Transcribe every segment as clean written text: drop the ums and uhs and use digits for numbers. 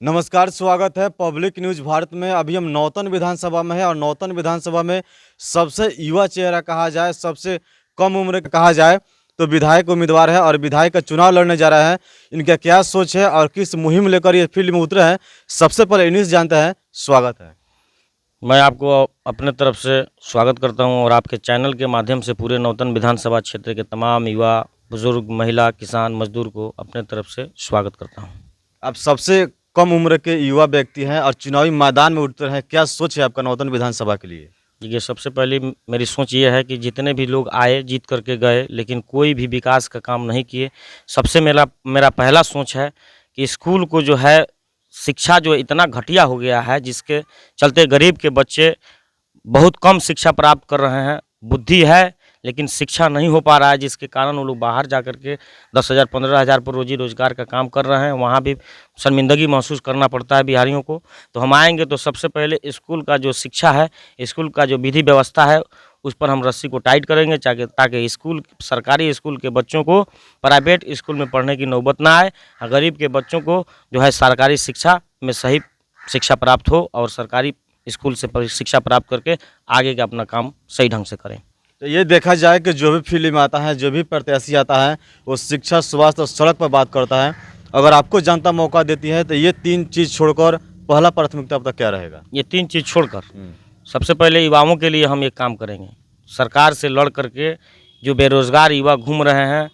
नमस्कार, स्वागत है पब्लिक न्यूज़ भारत में। अभी हम नौतन विधानसभा में हैं और नौतन विधानसभा में सबसे युवा चेहरा कहा जाए, सबसे कम उम्र का कहा जाए तो विधायक उम्मीदवार है और विधायक का चुनाव लड़ने जा रहा है। इनका क्या सोच है और किस मुहिम लेकर ये फील्ड में उतरे हैं, सबसे पहले इन्हीं से जानते हैं। स्वागत है। मैं आपको अपने तरफ से स्वागत करता हूं और आपके चैनल के माध्यम से पूरे नौतन विधानसभा क्षेत्र के तमाम युवा, बुजुर्ग, महिला, किसान, मजदूर को अपने तरफ से स्वागत करता हूं। आप सबसे कम उम्र के युवा व्यक्ति हैं और चुनावी मैदान में उतरे हैं, क्या सोच है आपका नौतन विधानसभा के लिए? देखिए, सबसे पहली मेरी सोच ये है कि जितने भी लोग आए जीत करके गए, लेकिन कोई भी विकास का काम नहीं किए। सबसे मेरा मेरा पहला सोच है कि स्कूल को जो है, शिक्षा जो इतना घटिया हो गया है, जिसके चलते गरीब के बच्चे बहुत कम शिक्षा प्राप्त कर रहे हैं। बुद्धि है लेकिन शिक्षा नहीं हो पा रहा है, जिसके कारण वो लोग बाहर जा कर के 10,000 15,000 पर रोजी रोजगार का काम कर रहे हैं। वहाँ भी शर्मिंदगी महसूस करना पड़ता है बिहारियों को। तो हम आएंगे तो सबसे पहले स्कूल का जो शिक्षा है, स्कूल का जो विधि व्यवस्था है, उस पर हम रस्सी को टाइट करेंगे ताकि स्कूल, सरकारी स्कूल के बच्चों को प्राइवेट स्कूल में पढ़ने की नौबत ना आए और गरीब के बच्चों को जो है सरकारी शिक्षा में सही शिक्षा प्राप्त हो और सरकारी स्कूल से शिक्षा प्राप्त करके आगे का अपना काम सही ढंग से करें। तो ये देखा जाए कि जो भी फील्ड में आता है, जो भी प्रत्याशी आता है, वो शिक्षा, स्वास्थ्य और सड़क पर बात करता है। अगर आपको जनता मौका देती है तो ये तीन चीज़ छोड़कर पहला प्राथमिकता आपका क्या रहेगा? ये तीन चीज़ छोड़कर सबसे पहले युवाओं के लिए हम एक काम करेंगे। सरकार से लड़ करके जो बेरोज़गार युवा घूम रहे हैं,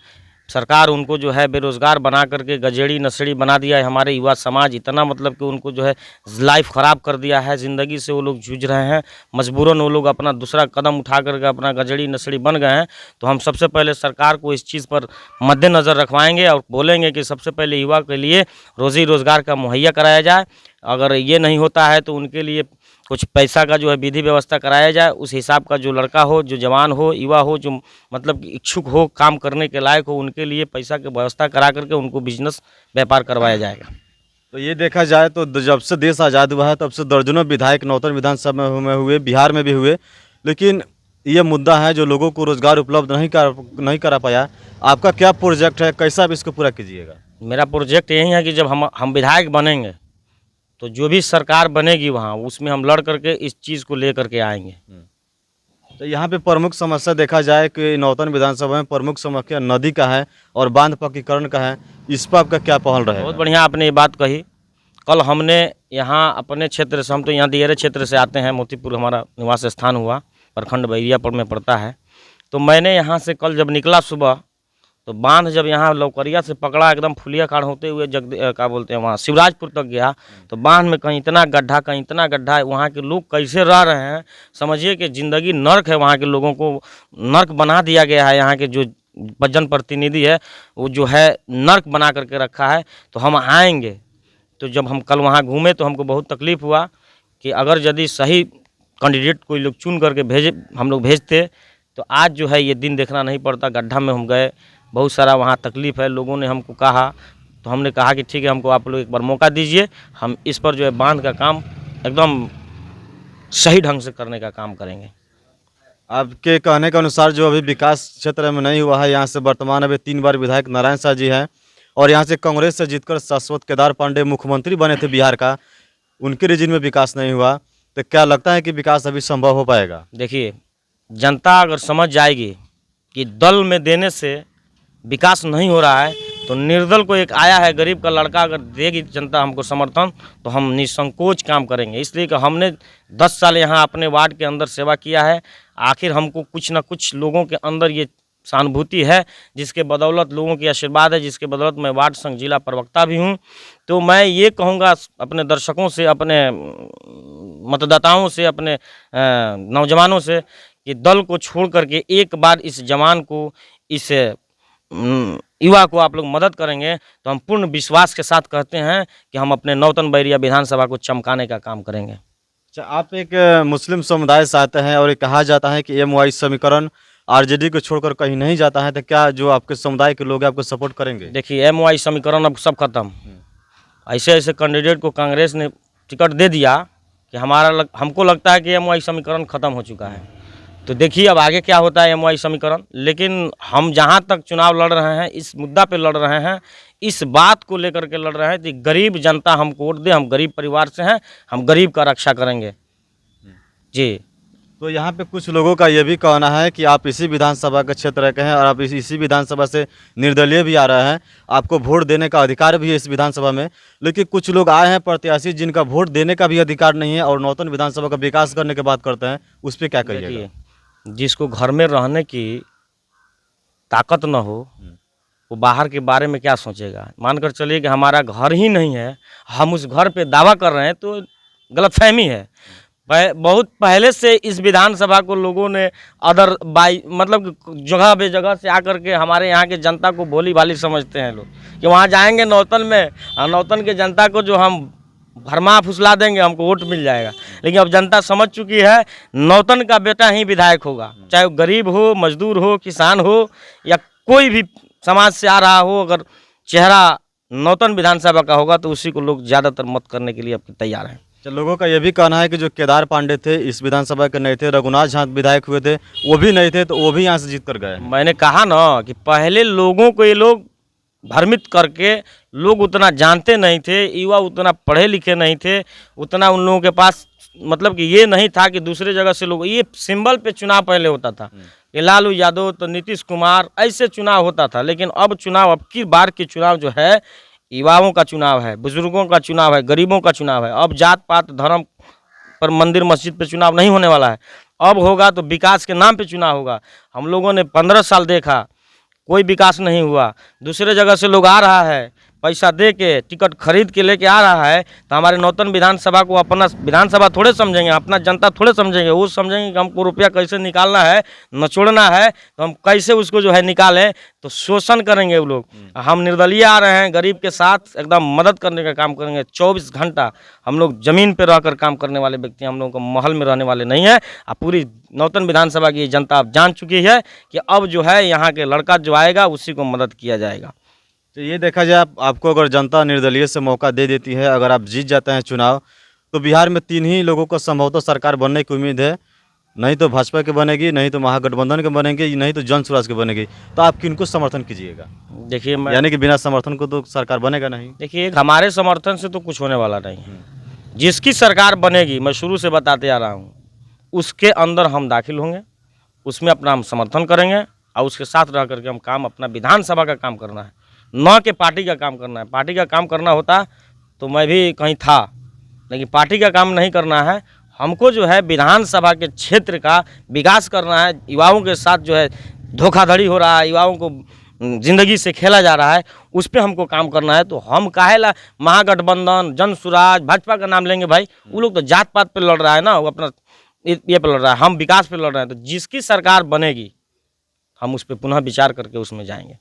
सरकार उनको जो है बेरोज़गार बना करके गजेड़ी नशेड़ी बना दिया है। हमारे युवा समाज इतना मतलब कि उनको जो है लाइफ ख़राब कर दिया है, ज़िंदगी से वो लोग जूझ रहे हैं। मजबूरन वो लोग अपना दूसरा कदम उठा करके अपना गजेड़ी नशेड़ी बन गए हैं। तो हम सबसे पहले सरकार को इस चीज़ पर मद्देनज़र रखवाएंगे और बोलेंगे कि सबसे पहले युवा के लिए रोज़ी रोज़गार का मुहैया कराया जाए। अगर ये नहीं होता है तो उनके लिए कुछ पैसा का जो है विधि व्यवस्था कराया जाए। उस हिसाब का जो लड़का हो, जो जवान हो, युवा हो, जो मतलब कि इच्छुक हो, काम करने के लायक हो, उनके लिए पैसा की व्यवस्था करा करके उनको बिजनेस व्यापार करवाया जाएगा। तो ये देखा जाए तो जब से देश आज़ाद हुआ है तब से दर्जनों विधायक नौतन विधानसभा में हुए, बिहार में भी हुए, लेकिन ये मुद्दा है जो लोगों को रोजगार उपलब्ध नहीं करा पाया। आपका क्या प्रोजेक्ट है, कैसा आप इसको पूरा कीजिएगा? मेरा प्रोजेक्ट यही है कि जब हम विधायक बनेंगे तो जो भी सरकार बनेगी वहाँ, उसमें हम लड़ करके इस चीज़ को ले करके आएंगे। तो यहाँ पे प्रमुख समस्या देखा जाए कि नौतन विधानसभा में प्रमुख समस्या नदी का है और बांध पक्कीकरण का है। इस पर आपका क्या पहल रहेगा? बहुत बढ़िया आपने ये बात कही। कल हमने यहाँ अपने क्षेत्र से, हम तो यहाँ दियरे क्षेत्र से आते हैं, मोतीपुर हमारा निवास स्थान हुआ, प्रखंड बैरियापुर में पड़ता है। तो मैंने यहाँ से कल जब निकला सुबह, तो बांध जब यहाँ लौकरिया से पकड़ा, एकदम फुलिया खाड़ होते हुए क्या बोलते हैं वहाँ शिवराजपुर तक गया, तो बांध में कहीं इतना गड्ढा, कहीं इतना गड्ढा। वहाँ के लोग कैसे रह रहे हैं, समझिए कि ज़िंदगी नर्क है। वहाँ के लोगों को नर्क बना दिया गया है। यहाँ के जो जनप्रतिनिधि है वो जो है नर्क बना करके रखा है। तो हम आएंगे, तो जब हम कल वहाँ घूमे तो हमको बहुत तकलीफ़ हुआ कि अगर यदि सही कैंडिडेट कोई लोग चुन करके हम लोग भेजते तो आज जो है ये दिन देखना नहीं पड़ता। गड्ढा में हम गए, बहुत सारा वहाँ तकलीफ़ है। लोगों ने हमको कहा, तो हमने कहा कि ठीक है, हमको आप लोग एक बार मौका दीजिए, हम इस पर जो है बांध का काम एकदम सही ढंग से करने का काम करेंगे। आपके कहने के अनुसार जो अभी विकास क्षेत्र में नहीं हुआ है, यहाँ से वर्तमान अभी 3 बार विधायक नारायण शाह जी हैं और यहाँ से कांग्रेस से जीतकर शाश्वत केदार पांडे मुख्यमंत्री बने थे बिहार का, उनके रीजन में विकास नहीं हुआ। तो क्या लगता है कि विकास अभी संभव हो पाएगा? देखिए, जनता अगर समझ जाएगी कि दल में देने से विकास नहीं हो रहा है, तो निर्दल को एक आया है गरीब का लड़का, अगर देगी जनता हमको समर्थन तो हम निसंकोच काम करेंगे। इसलिए कि हमने 10 साल यहाँ अपने वार्ड के अंदर सेवा किया है। आखिर हमको कुछ ना कुछ लोगों के अंदर ये सहानुभूति है, जिसके बदौलत, लोगों की आशीर्वाद है, जिसके बदौलत मैं वार्ड संघ जिला प्रवक्ता भी हूँ। तो मैं ये कहूँगा अपने दर्शकों से, अपने मतदाताओं से, अपने नौजवानों से कि दल को छोड़ करके एक बार इस जवान को, इस युवा को आप लोग मदद करेंगे तो हम पूर्ण विश्वास के साथ कहते हैं कि हम अपने नौतन बैरिया विधानसभा को चमकाने का काम करेंगे। अच्छा, आप एक मुस्लिम समुदाय से आते हैं और ये कहा जाता है कि MY समीकरण RJD को छोड़कर कहीं नहीं जाता है, तो क्या जो आपके समुदाय के लोग हैं आपको सपोर्ट करेंगे? देखिए, MY समीकरण अब सब खत्म। ऐसे ऐसे कैंडिडेट को कांग्रेस ने टिकट दे दिया कि हमको लगता है कि MY समीकरण खत्म हो चुका है। तो देखिए अब आगे क्या होता है एमवाई समीकरण। लेकिन हम जहाँ तक चुनाव लड़ रहे हैं, इस मुद्दा पे लड़ रहे हैं, इस बात को लेकर के लड़ रहे हैं कि गरीब जनता हमको वोट दे, हम गरीब परिवार से हैं, हम गरीब का रक्षा करेंगे जी। तो यहाँ पे कुछ लोगों का ये भी कहना है कि आप इसी विधानसभा के क्षेत्र के हैं और आप इसी विधानसभा से निर्दलीय भी आ रहे हैं, आपको वोट देने का अधिकार भी है इस विधानसभा में, लेकिन कुछ लोग आए हैं प्रत्याशी जिनका वोट देने का भी अधिकार नहीं है और नौतन विधानसभा का विकास करने की बात करते हैं, उस पर क्या कहिएगा? देखिए, जिसको घर में रहने की ताकत न हो वो बाहर के बारे में क्या सोचेगा। मानकर चलिए कि हमारा घर ही नहीं है, हम उस घर पे दावा कर रहे हैं, तो गलतफहमी है। बहुत पहले से इस विधानसभा को लोगों ने अदर बाई मतलब जगह बे जगह से आकर के हमारे यहाँ के जनता को भोली भाली समझते हैं लोग कि वहाँ जाएंगे नौतन में, नौतन के जनता को जो हम भरमा फुसला देंगे हमको वोट मिल जाएगा। लेकिन अब जनता समझ चुकी है नौतन का बेटा ही विधायक होगा, चाहे वो गरीब हो, मजदूर हो, किसान हो या कोई भी समाज से आ रहा हो, अगर चेहरा नौतन विधानसभा का होगा तो उसी को लोग ज़्यादातर मत करने के लिए अब तैयार हैं। तो लोगों का यह भी कहना है कि जो केदार पांडे थे इस विधानसभा के नहीं थे, रघुनाथ झा विधायक हुए थे वो भी नहीं थे, तो वो भी यहाँ से जीत कर गए। मैंने कहा ना कि पहले लोगों को ये लोग भ्रमित करके, लोग उतना जानते नहीं थे, युवा उतना पढ़े लिखे नहीं थे, उतना उन लोगों के पास मतलब कि ये नहीं था कि दूसरे जगह से लोग, ये सिंबल पे चुनाव पहले होता था कि लालू यादव तो नीतीश कुमार ऐसे चुनाव होता था। लेकिन अब चुनाव, अब की बार की चुनाव जो है युवाओं का चुनाव है, बुजुर्गों का चुनाव है, गरीबों का चुनाव है। अब जात पात धर्म पर, मंदिर मस्जिद पे चुनाव नहीं होने वाला है। अब होगा तो विकास के नाम पे चुनाव होगा। हम लोगों ने 15 साल देखा कोई विकास नहीं हुआ, दूसरे जगह से लोग आ रहा है, पैसा दे के टिकट खरीद के लेके आ रहा है, तो हमारे नौतन विधानसभा को अपना विधानसभा थोड़े समझेंगे, अपना जनता थोड़े समझेंगे। वो समझेंगे कि हमको रुपया कैसे निकालना है, नचोड़ना है, तो हम कैसे उसको जो है निकालें, तो शोषण करेंगे वो लोग। हम निर्दलीय आ रहे हैं, गरीब के साथ एकदम मदद करने का काम करेंगे। 24 घंटा हम लोग ज़मीन पर रहकर काम करने वाले व्यक्ति, हम लोगों को महल में रहने वाले नहीं है। अब पूरी नौतन विधानसभा की जनता अब जान चुकी है कि अब जो है यहाँ के लड़का जो आएगा उसी को मदद किया जाएगा। तो ये देखा जाए आपको अगर जनता निर्दलीय से मौका दे देती है, अगर आप जीत जाते हैं चुनाव, तो बिहार में 3 ही लोगों को संभवतः सरकार बनने की उम्मीद है, नहीं तो भाजपा के बनेगी, नहीं तो महागठबंधन के बनेगी, नहीं तो जन स्वराज के बनेगी। तो आप किनको समर्थन कीजिएगा? देखिए यानी कि बिना समर्थन को तो सरकार बनेगा नहीं। देखिए हमारे समर्थन से तो कुछ होने वाला नहीं है। जिसकी सरकार बनेगी, मैं शुरू से बताते आ रहा हूँ, उसके अंदर हम दाखिल होंगे, उसमें अपना हम समर्थन करेंगे और उसके साथ रह करके हम काम, अपना विधानसभा का काम करना है, न कि पार्टी का काम करना है। पार्टी का काम करना होता तो मैं भी कहीं था, लेकिन पार्टी का काम नहीं करना है। हमको जो है विधानसभा के क्षेत्र का विकास करना है। युवाओं के साथ जो है धोखाधड़ी हो रहा है, युवाओं को ज़िंदगी से खेला जा रहा है, उस पर हमको काम करना है। तो हम काहेला महागठबंधन, जन स्वराज, भाजपा का नाम लेंगे भाई? वो लोग तो जात पात पे लड़ रहा है ना, वो अपना ये पे लड़ रहा है, हम विकास पे लड़ रहे हैं। तो जिसकी सरकार बनेगी हम उस पर पुनः विचार करके उसमें जाएंगे।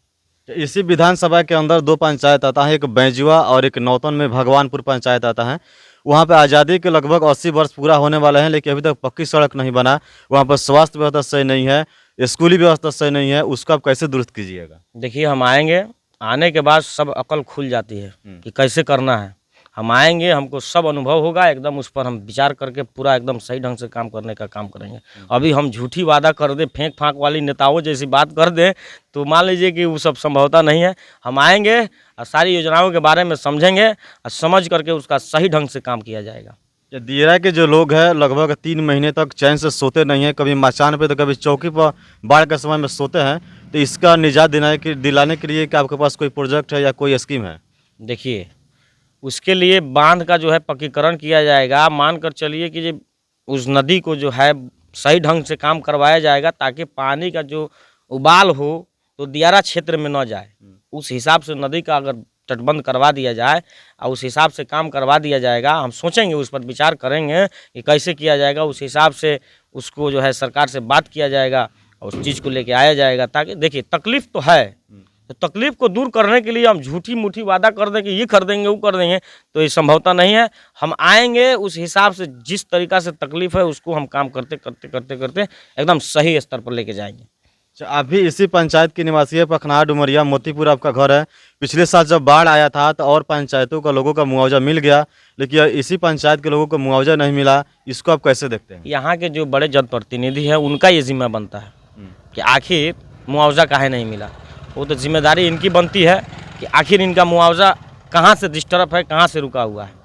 इसी विधानसभा के अंदर 2 पंचायत आता है, एक बैजुआ और एक नौतन में भगवानपुर पंचायत आता है। वहाँ पे आज़ादी के लगभग 80 वर्ष पूरा होने वाले हैं, लेकिन अभी तक पक्की सड़क नहीं बना। वहाँ पर स्वास्थ्य व्यवस्था सही नहीं है, स्कूली व्यवस्था सही नहीं है, उसको आप कैसे दुरुस्त कीजिएगा? देखिए हम आएंगे, आने के बाद सब अकल खुल जाती है कि कैसे करना है। हम आएंगे, हमको सब अनुभव होगा, एकदम उस पर हम विचार करके पूरा एकदम सही ढंग से काम करने का काम करेंगे। अभी हम झूठी वादा कर दें, फेंक फाँक वाली नेताओं जैसी बात कर दें तो मान लीजिए कि वो सब संभवता नहीं है। हम आएंगे और सारी योजनाओं के बारे में समझेंगे और समझ करके उसका सही ढंग से काम किया जाएगा। ये दियरा के जो लोग हैं लगभग 3 महीने तक चैन से सोते नहीं हैं, कभी मचान पे तो कभी चौकी पर बाढ़ के समय में सोते हैं। तो इसका निजात दिलाने के लिए क्या आपके पास कोई प्रोजेक्ट है या कोई स्कीम है? देखिए उसके लिए बांध का जो है पक्कीकरण किया जाएगा। मान कर चलिए कि उस नदी को जो है सही ढंग से काम करवाया जाएगा ताकि पानी का जो उबाल हो तो दियारा क्षेत्र में न जाए। उस हिसाब से नदी का अगर तटबंध करवा दिया जाए और उस हिसाब से काम करवा दिया जाएगा, हम सोचेंगे, उस पर विचार करेंगे कि कैसे किया जाएगा। उस हिसाब से उसको जो है सरकार से बात किया जाएगा और उस चीज़ को लेके आया जाएगा। ताकि देखिए तकलीफ़ तो है, तो तकलीफ़ को दूर करने के लिए हम झूठी मूठी वादा कर दें कि ये कर देंगे वो कर देंगे, तो ये संभवता नहीं है। हम आएंगे उस हिसाब से, जिस तरीक़ा से तकलीफ़ है उसको हम काम करते करते करते करते एकदम सही स्तर पर लेके जाएंगे। अच्छा, आप भी इसी पंचायत के निवासी है, पखनार डुमरिया मोतीपुर आपका घर है। पिछले साल जब बाढ़ आया था तो और पंचायतों का लोगों का मुआवजा मिल गया, लेकिन इसी पंचायत के लोगों को मुआवजा नहीं मिला, इसको आप कैसे देखते हैं? यहाँ के जो बड़े जनप्रतिनिधि हैं उनका ये जिम्मा बनता है कि आखिर मुआवजा काहे नहीं मिला। वो तो जिम्मेदारी इनकी बनती है कि आखिर इनका मुआवजा कहाँ से डिस्टर्ब है, कहाँ से रुका हुआ है।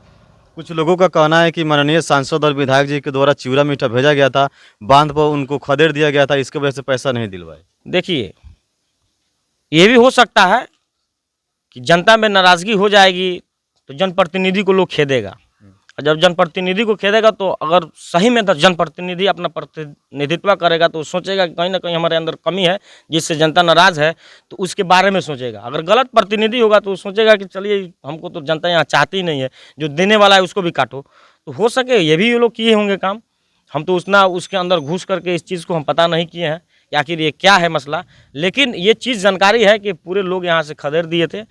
कुछ लोगों का कहना है कि माननीय सांसद और विधायक जी के द्वारा चिवड़ा मीठा भेजा गया था, बांध पर उनको खदेड़ दिया गया था, इसकी वजह से पैसा नहीं दिलवाए। देखिए, ये भी हो सकता है कि जनता में नाराज़गी हो जाएगी तो जनप्रतिनिधि को लोग खेदेगा, और जब जनप्रतिनिधि को खेदेगा तो अगर सही में जनप्रतिनिधि अपना प्रतिनिधित्व करेगा तो सोचेगा कि कहीं ना कहीं हमारे अंदर कमी है जिससे जनता नाराज़ है, तो उसके बारे में सोचेगा। अगर गलत प्रतिनिधि होगा तो सोचेगा कि चलिए हमको तो जनता यहाँ चाहती ही नहीं है, जो देने वाला है उसको भी काटो। तो हो सके ये भी ये लोग किए होंगे काम, हम तो उतना उसके अंदर घुस करके इस चीज़ को हम पता नहीं किए हैं कि आखिर ये क्या है मसला। लेकिन ये चीज़ जानकारी है कि पूरे लोग यहाँ से खदेड़ दिए थे,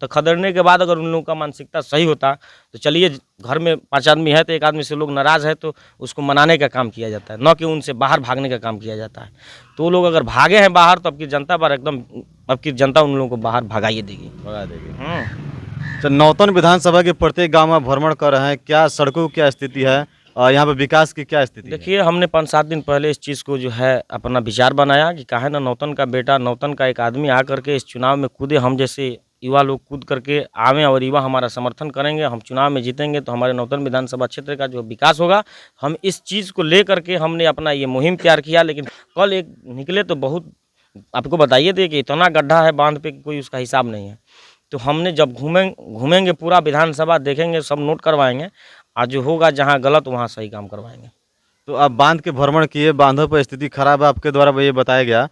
तो खदेड़ने के बाद अगर उन लोगों का मानसिकता सही होता तो चलिए, घर में 5 आदमी है तो एक आदमी से लोग नाराज़ है तो उसको मनाने का काम किया जाता है, न कि उनसे बाहर भागने का काम किया जाता है। तो वो लोग अगर भागे हैं बाहर तो अब की जनता पर एकदम, अब की जनता उन लोगों को बाहर भगाइए देगी, भगा देगी। तो नौतन विधानसभा के प्रत्येक गांव में भ्रमण कर रहे हैं, क्या सड़कों की क्या स्थिति है और यहाँ पे विकास की क्या स्थिति है? देखिए, हमने 5-7 दिन पहले इस चीज़ को जो है अपना विचार बनाया कि काहे ना नौतन का बेटा, नौतन का एक आदमी आ करके इस चुनाव में कूदे। हम जैसे युवा लोग कूद करके आवें और युवा हमारा समर्थन करेंगे, हम चुनाव में जीतेंगे तो हमारे नौतन विधानसभा क्षेत्र का जो विकास होगा। हम इस चीज़ को ले करके हमने अपना ये मुहिम तैयार किया। लेकिन कल एक निकले तो बहुत, आपको बताइए थे कि इतना गड्ढा है बांध पे, कोई उसका हिसाब नहीं है। तो हमने जब घूमेंगे पूरा विधानसभा, देखेंगे, सब नोट करवाएंगे, आज जो होगा जहाँ गलत वहाँ सही काम करवाएंगे। तो आप बांध के भ्रमण किए, बांधों पर स्थिति खराब है आपके द्वारा ये बताया गया,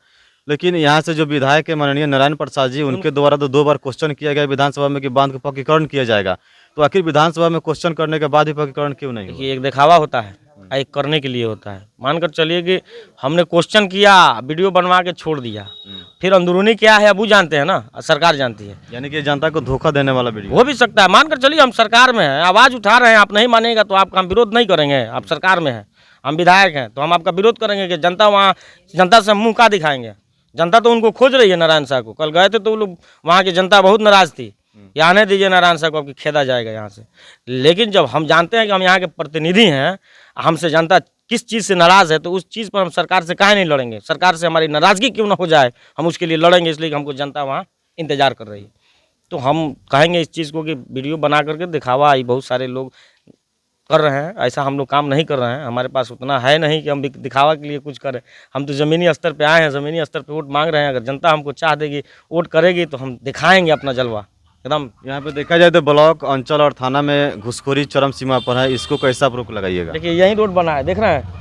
लेकिन यहाँ से जो विधायक है माननीय नारायण प्रसाद जी, उनके द्वारा तो 2 बार क्वेश्चन किया गया विधानसभा में कि बांध का पक्कीकरण किया जाएगा, तो आखिर विधानसभा में क्वेश्चन करने के बाद ही पक्कीकरण क्यों नहीं हुआ? देखिए, एक दिखावा होता है, एक करने के लिए होता है। मानकर चलिए कि हमने क्वेश्चन किया, वीडियो बनवा के छोड़ दिया, फिर अंदरूनी क्या है अब वो जानते हैं ना, सरकार जानती है। यानी कि जनता को धोखा देने वाला वीडियो हो भी सकता है। मानकर चलिए हम सरकार में हैं, आवाज़ उठा रहे हैं, आप नहीं मानेगा तो आपका हम विरोध नहीं करेंगे। आप सरकार में हैं, हम विधायक हैं, तो हम आपका विरोध करेंगे कि जनता वहाँ, जनता से हम मुँह का दिखाएंगे। जनता तो उनको खोज रही है नारायण साहब को। कल गए थे तो वो लोग, वहाँ की जनता बहुत नाराज़ थी, ये आने दीजिए नारायण साहब को, आपकी खेदा जाएगा यहाँ से। लेकिन जब हम जानते हैं कि हम यहाँ के प्रतिनिधि हैं, हमसे जनता किस चीज़ से नाराज़ है, तो उस चीज़ पर हम सरकार से काहे नहीं लड़ेंगे। सरकार से हमारी नाराज़गी क्यों ना हो जाए, हम उसके लिए लड़ेंगे, इसलिए कि हमको जनता वहाँ इंतज़ार कर रही है। तो हम कहेंगे इस चीज़ को कि वीडियो बना करके दिखावा ही बहुत सारे लोग कर रहे हैं, ऐसा हम लोग काम नहीं कर रहे हैं। हमारे पास उतना है नहीं कि हम दिखावा के लिए कुछ करें। हम तो ज़मीनी स्तर पे आए हैं, ज़मीनी स्तर पे वोट मांग रहे हैं। अगर जनता हमको चाह देगी, वोट करेगी, तो हम दिखाएंगे अपना जलवा एकदम। यहाँ पे देखा जाए तो ब्लॉक, अंचल और थाना में घुसखोरी चरम सीमा पर है, इसको कैसा रोक लगाइएगा? देखिए, यही रोड बना है, देख रहे हैं,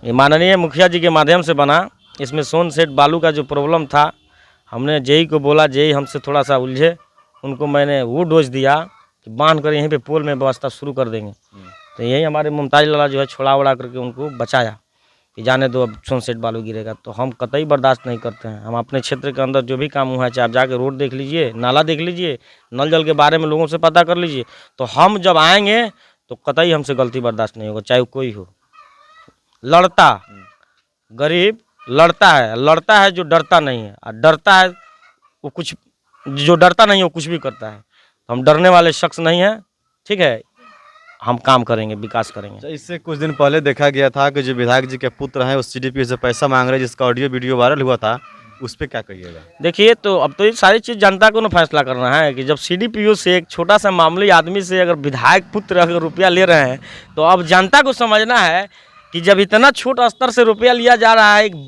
ये माननीय मुखिया जी के माध्यम से बना। इसमें सोन सेट बालू का जो प्रॉब्लम था, हमने जेई को बोला, जेई हमसे थोड़ा सा उलझे, उनको मैंने वो डोज दिया कि बांध कर यहीं पे पोल में व्यवस्था शुरू कर देंगे। तो यही हमारे मुमताज लाला जो है छोड़ा उड़ा करके उनको बचाया कि जाने दो, अब सोन सेट बालू गिरेगा। तो हम कतई बर्दाश्त नहीं करते हैं। हम अपने क्षेत्र के अंदर जो भी काम हुआ है, चाहे आप जाके रोड देख लीजिए, नाला देख लीजिए, नल जल के बारे में लोगों से पता कर लीजिए, तो हम जब आएंगे तो कतई हमसे गलती बर्दाश्त नहीं होगा, चाहे कोई हो। लड़ता गरीब लड़ता है जो डरता नहीं है, और डरता है वो कुछ, जो डरता नहीं है वो कुछ भी करता है। तो हम डरने वाले शख्स नहीं हैं, ठीक है, हम काम करेंगे, विकास करेंगे। इससे कुछ दिन पहले देखा गया था कि जो विधायक जी के पुत्र हैं वो सीडीपीओ से पैसा मांग रहे हैं, जिसका ऑडियो वीडियो वायरल हुआ था, उस पर क्या कहिएगा? देखिए, तो अब तो ये सारी चीज़ जनता को ना फैसला करना है कि जब सीडीपीओ से, एक छोटा सा मामूली आदमी से अगर विधायक पुत्र अगर रुपया ले रहे हैं, तो अब जनता को समझना है कि जब इतना छोटा स्तर से रुपया लिया जा रहा है, एक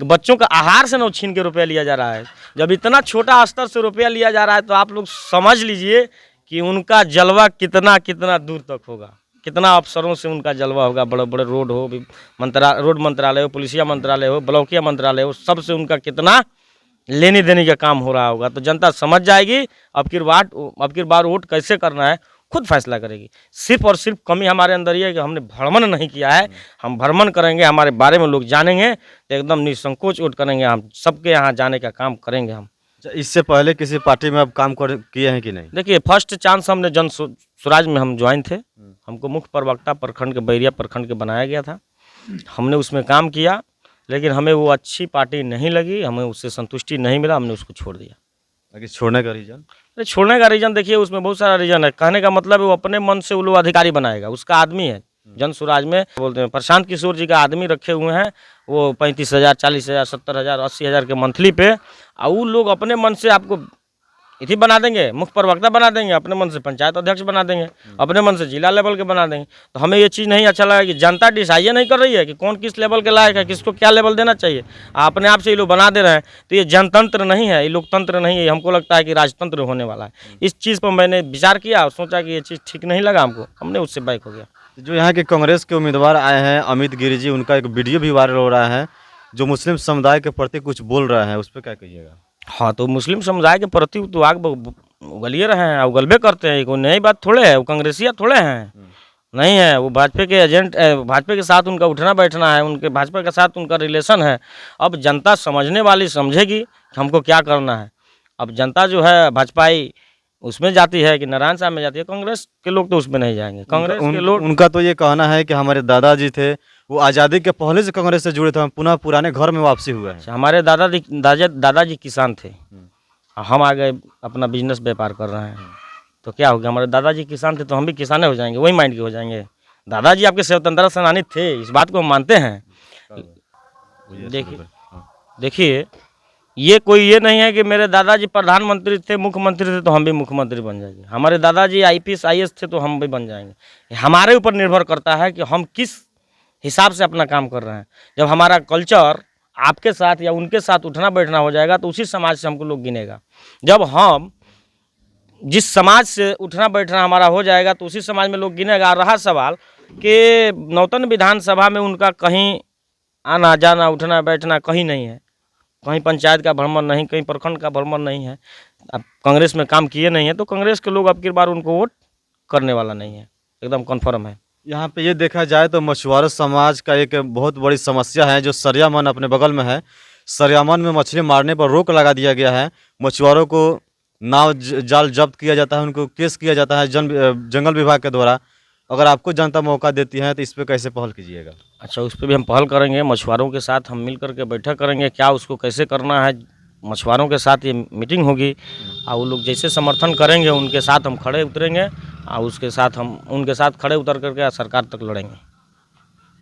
बच्चों का आहार से न छीन के रुपया लिया जा रहा है, जब इतना छोटा स्तर से रुपया लिया जा रहा है, तो आप लोग समझ लीजिए कि उनका जलवा कितना कितना दूर तक होगा, कितना अफसरों से उनका जलवा होगा। बड़े बड़े रोड हो, रोड मंत्रालय हो, पुलिसिया मंत्रालय हो, ब्लॉकिया मंत्रालय हो, सबसे उनका कितना लेने देने का काम हो रहा होगा। तो जनता समझ जाएगी, अब की बार वोट कैसे करना है खुद फैसला करेगी। सिर्फ और सिर्फ कमी हमारे अंदर ये है कि हमने भ्रमण नहीं किया है। हम भ्रमण करेंगे, हमारे बारे में लोग जानेंगे, तो एकदम निसंकोच वोट करेंगे। हम सबके यहाँ जाने का काम करेंगे हम। इससे पहले किसी पार्टी में आप काम किए हैं कि नहीं? देखिए, फर्स्ट चांस हमने जन स्वराज में हम ज्वाइन थे। हमको मुख्य प्रवक्ता प्रखंड के, बैरिया प्रखंड के बनाया गया था, हमने उसमें काम किया। लेकिन हमें वो अच्छी पार्टी नहीं लगी, हमें उससे संतुष्टि नहीं मिला, हमने उसको छोड़ दिया। आगे छोड़ने का रीजन? अरे छोड़ने का रीज़न देखिए, उसमें बहुत सारा रीज़न है। कहने का मतलब है वो अपने मन से वो लोग अधिकारी बनाएगा, उसका आदमी है। जन स्वराज में बोलते हैं प्रशांत किशोर जी का आदमी रखे हुए हैं, वो 35,000, 40,000, 70,000, 80,000 के मंथली पे, और वो लोग अपने मन से आपको इति बना देंगे, मुख्य प्रवक्ता बना देंगे, अपने मन से पंचायत अध्यक्ष बना देंगे, अपने मन से जिला लेवल के बना देंगे। तो हमें ये चीज़ नहीं अच्छा लगा कि जनता डिसाइड नहीं कर रही है कि कौन किस लेवल के लायक है, किसको क्या लेवल देना चाहिए, अपने आप से ये लोग बना दे रहे हैं। तो ये जनतंत्र नहीं है, ये लोकतंत्र नहीं है, हमको लगता है कि राजतंत्र होने वाला है। इस चीज़ पर मैंने विचार किया और सोचा कि ये चीज़ ठीक नहीं लगा हमको, हमने उससे बैक हो गया। जो यहाँ के कांग्रेस के उम्मीदवार आए हैं अमित गिरी जी, उनका एक वीडियो भी वायरल हो रहा है जो मुस्लिम समुदाय के प्रति कुछ बोल रहे हैं, उस पर क्या कहिएगा? हाँ, तो मुस्लिम समुदाय के प्रति वो तो आग उगलिए रहे हैं, उगलबे करते हैं, कोई नई बात थोड़े है, वो कांग्रेसिया थोड़े हैं, नहीं है। वो भाजपा के एजेंट, भाजपा के साथ उनका उठना बैठना है, उनके भाजपा के साथ उनका रिलेशन है। अब जनता समझने वाली समझेगी कि हमको क्या करना है। अब जनता जो है भाजपाई उसमें जाती है कि नारायण साहब में जाती है, कांग्रेस के लोग तो उसमें नहीं जाएंगे। कांग्रेस के लोग, उनका तो ये कहना है कि हमारे दादाजी थे वो आज़ादी के पहले से कांग्रेस से जुड़े थे, हम पुनः पुराने घर में वापसी हुए हैं। हमारे दादाजी किसान थे, हम आ गए अपना बिजनेस व्यापार कर रहे हैं, तो क्या हो गया? हमारे दादाजी किसान थे तो हम भी किसाने हो जाएंगे, वही माइंड के हो जाएंगे। दादाजी आपके स्वतंत्रता सेनानी थे, इस बात को हम मानते हैं। देखिए ये कोई ये नहीं है कि मेरे दादाजी प्रधानमंत्री थे, मुख्यमंत्री थे तो हम भी मुख्यमंत्री बन जाएंगे, हमारे दादाजी IPS IAS थे तो हम भी बन जाएंगे। हमारे ऊपर निर्भर करता है कि हम किस हिसाब से अपना काम कर रहे हैं। जब हमारा कल्चर आपके साथ या उनके साथ उठना बैठना हो जाएगा तो उसी समाज से हमको लोग गिनेगा। जब हम जिस समाज से उठना बैठना हमारा हो जाएगा तो उसी समाज में लोग गिनेगा। रहा सवाल कि नौतन विधानसभा में उनका कहीं आना जाना उठना बैठना कहीं नहीं है, कहीं पंचायत का भ्रमण नहीं, कहीं प्रखंड का भ्रमण नहीं है। अब कांग्रेस में काम किए नहीं है तो कांग्रेस के लोग अब की बार उनको वोट करने वाला नहीं है, एकदम कन्फर्म है। यहाँ पे ये देखा जाए तो मछुआरा समाज का एक बहुत बड़ी समस्या है जो सरियामन अपने बगल में है। सरियामन में मछली मारने पर रोक लगा दिया गया है, मछुआरों को नाव जाल जब्त किया जाता है, उनको केस किया जाता है जंगल विभाग के द्वारा। अगर आपको जनता मौका देती है तो इस पर कैसे पहल कीजिएगा? अच्छा, उस पर भी हम पहल करेंगे, मछुआरों के साथ हम मिल करके बैठक करेंगे, क्या उसको कैसे करना है। मछुआरों के साथ ये मीटिंग होगी और वो लोग जैसे समर्थन करेंगे उनके साथ हम खड़े उतरेंगे और उसके साथ हम उनके साथ खड़े उतर करके सरकार तक लड़ेंगे।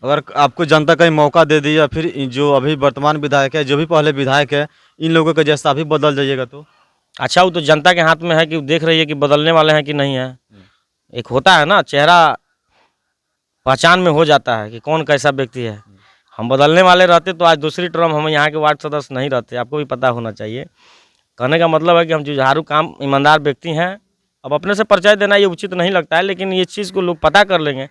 अगर आपको जनता कहीं मौका दे दी या फिर जो अभी वर्तमान विधायक है, जो भी पहले विधायक है, इन लोगों का जैसा अभी बदल जाइएगा तो? अच्छा, वो तो जनता के हाथ में है कि वो देख रही है कि बदलने वाले हैं कि नहीं है। एक होता है ना, चेहरा पहचान में हो जाता है कि कौन कैसा व्यक्ति है। हम बदलने वाले रहते तो आज दूसरी टर्म हम यहाँ के वार्ड सदस्य नहीं रहते, आपको भी पता होना चाहिए। कहने का मतलब है कि हम जुझारू काम ईमानदार व्यक्ति हैं। अब अपने से परिचय देना ये उचित नहीं लगता है, लेकिन ये चीज़ को लोग पता कर लेंगे।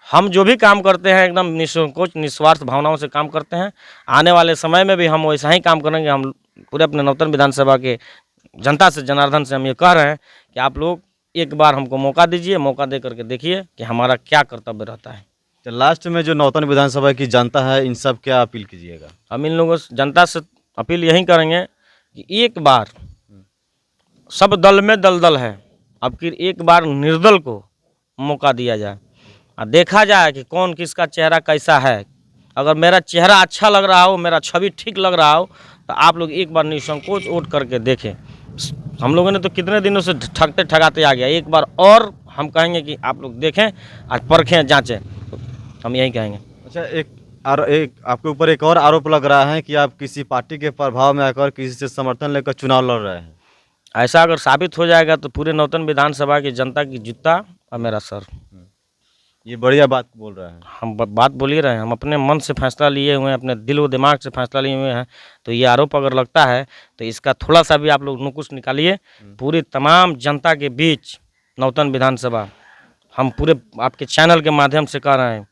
हम जो भी काम करते हैं एकदम निसंकोच निस्वार्थ भावनाओं से काम करते हैं। आने वाले समय में भी हम वैसा ही काम करेंगे। हम पूरे अपने नौतन विधानसभा के जनता से, जनार्दन से हम ये कह रहे हैं कि आप लोग एक बार हमको मौका दीजिए, मौका दे करके देखिए कि हमारा क्या कर्तव्य रहता है। तो लास्ट में जो नौतन विधानसभा की जनता है, इन सब क्या अपील कीजिएगा? हम इन लोगों से, जनता से अपील यही करेंगे कि एक बार सब दल में दलदल है, अब फिर एक बार निर्दल को मौका दिया जाए और देखा जाए कि कौन किसका चेहरा कैसा है। अगर मेरा चेहरा अच्छा लग रहा हो, मेरा छवि ठीक लग रहा हो, तो आप लोग एक बार निसंकोच वोट करके देखें। हम लोगों ने तो कितने दिनों से ठगते ठगाते आ गया, एक बार और हम कहेंगे कि आप लोग देखें, आज परखें, जांचें, तो हम यही कहेंगे। अच्छा, एक आपके ऊपर एक और आरोप लग रहा है कि आप किसी पार्टी के प्रभाव में आकर किसी से समर्थन लेकर चुनाव लड़ रहे हैं। ऐसा अगर साबित हो जाएगा तो पूरे नौतन विधानसभा की जनता की जूता और मेरा सर। ये बढ़िया बात बोल रहे हैं। हम बात बोल ही रहे हैं, हम अपने मन से फैसला लिए हुए हैं, अपने दिल व दिमाग से फैसला लिए हुए हैं। तो ये आरोप अगर लगता है तो इसका थोड़ा सा भी आप लोग नुकुश निकालिए। पूरी तमाम जनता के बीच नौतन विधानसभा हम पूरे आपके चैनल के माध्यम से कह रहे हैं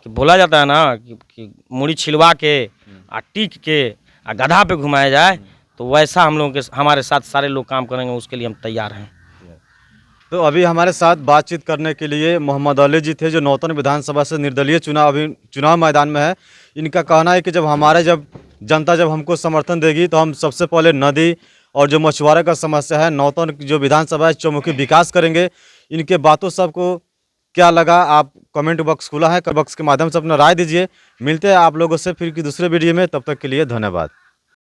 कि बोला जाता है ना कि मुड़ी छिलवा के आ टीक के आ गधा पे घुमाया जाए, तो वैसा हम लोगों के हमारे साथ सारे लोग काम करेंगे, उसके लिए हम तैयार हैं। तो अभी हमारे साथ बातचीत करने के लिए मोहम्मद अली जी थे, जो नौतन विधानसभा से निर्दलीय चुनाव मैदान में है। इनका कहना है कि जब जनता हमको समर्थन देगी तो हम सबसे पहले नदी और जो मछुआरे का समस्या है, नौतन जो विधानसभा है, चौमुखी विकास करेंगे। इनके बातों सबको क्या लगा, आप कमेंट बॉक्स खुला है, कमेंट बॉक्स के माध्यम से अपना राय दीजिए। मिलते हैं आप लोगों से फिर की दूसरे वीडियो में, तब तक के लिए धन्यवाद।